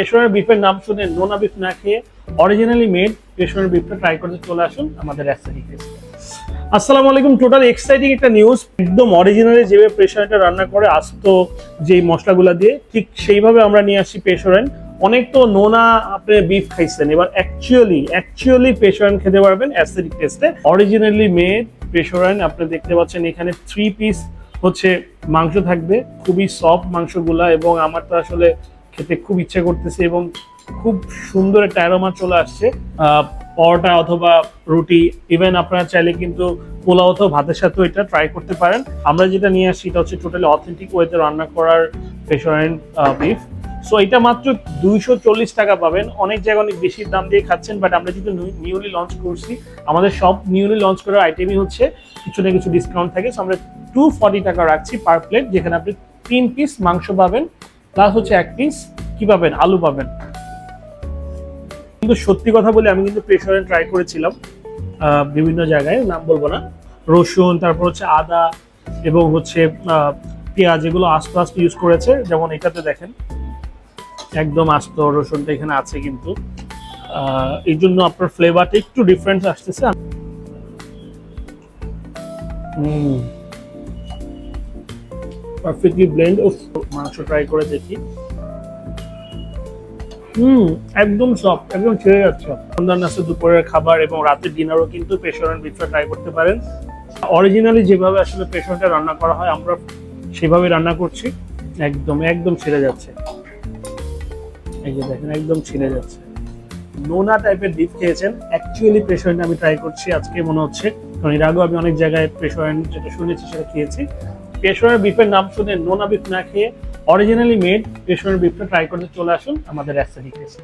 পেশোয়ারের বিফের নাম শুনে নোনা বিফ না খেয়ে অরিজিনালি মেড পেশোয়ারের বিফটা ট্রাই করতে চলে আসুন আমাদের অ্যাস্থেটিক টেস্টে। আসসালামু আলাইকুম। টোটাল এক্সাইটিং একটা নিউজ। একদম অরিজিনালি যেভাবে পেশোয়ারটা রান্না করে আস্ত যেই মশলাগুলো দিয়ে ঠিক সেইভাবে আমরা নিয়ে আসি পেশোয়ার। অনেক তো নোনা আপনি বিফ খাইছেন, এবার অ্যাকচুয়ালি পেশোয়ার খেতে পারবেন অ্যাস্থেটিক টেস্টে। অরিজিনালি মেড পেশোয়ার আপনি দেখতে পাচ্ছেন এখানে 3 পিস হচ্ছে মাংস থাকবে, খুবই সফট মাংসগুলা, এবং আমার তো আসলে খেতে খুব ইচ্ছে করতেছে এবং খুব সুন্দর একটা অ্যারোমা চলে আসছে। পরোটা অথবা রুটি, ইভেন আপনারা চাইলে কিন্তু পোলাও অথবা ভাতের সাথেও এটা ট্রাই করতে পারেন। আমরা যেটা নিয়ে আসি এটা হচ্ছে টোটালি অথেন্টিক ওয়েতে রান্না করার পেশোয়ার বিফ। সো এটা মাত্র 240 টাকা পাবেন। অনেক জায়গায় অনেক বেশি দাম দিয়ে খাচ্ছেন, বাট আমরা যেহেতু নিউলি লঞ্চ করছি, আমাদের সব নিউলি লঞ্চ করার আইটেমই হচ্ছে কিছু না কিছু ডিসকাউন্ট থাকে। সো আমরা 240 টাকা রাখছি পার প্লেট, যেখানে আপনি 3 পিস মাংস পাবেন, প্লাস হচ্ছে 1 পিস কি পাবেন, আলু পাবেন। কিন্তু সত্যি কথা বলে আমি কিন্তু পেশোয়ার ট্রাই করেছিলাম বিভিন্ন জায়গায়, নাম বলবো না, রসুন, তারপর হচ্ছে আদা এবং হচ্ছে পেঁয়াজ, এগুলো আস্ত আস্ত ইউজ করেছে। যেমন এটাতে দেখেন একদম আস্ত রসুনটা এখানে আছে, কিন্তু এই জন্য আপনার ফ্লেভারটা একটু ডিফারেন্স আসতেছে। Perfectly blend. মাংস ট্রাই করে দেখি। একদম সফট, একদম ছেড়ে যাচ্ছে। সন্ধ্যার নাস্তা, দুপুরের খাবার এবং রাতের ডিনারও কিন্তু পেশোয়ার বিফটা ট্রাই করতে পারেন। অরিজিনালি যেভাবে আসলে পেশোয়ারটা রান্না করা হয় আমরা সেভাবে রান্না করছি। একদম ছেড়ে যাচ্ছে। এই যে দেখেন একদম ছিঁড়ে যাচ্ছে। নোনা টাইপের বিফ খেয়েছেন, অ্যাকচুয়ালি পেশোয়ার আমি ট্রাই করছি আজকে মনে হচ্ছে, কারণ এর আগেও আমি অনেক জায়গায় পেশোয়ার যেটা শুনেছি সেটা খেয়েছি। পেশোয়ার বিফের নাম শুনে নোনা বিফ না খেয়ে অরিজিনালি মেড পেশোয়ার বিফটা ট্রাই করতে চলে আসুন আমাদের অ্যাস্থেটিক টেস্টে।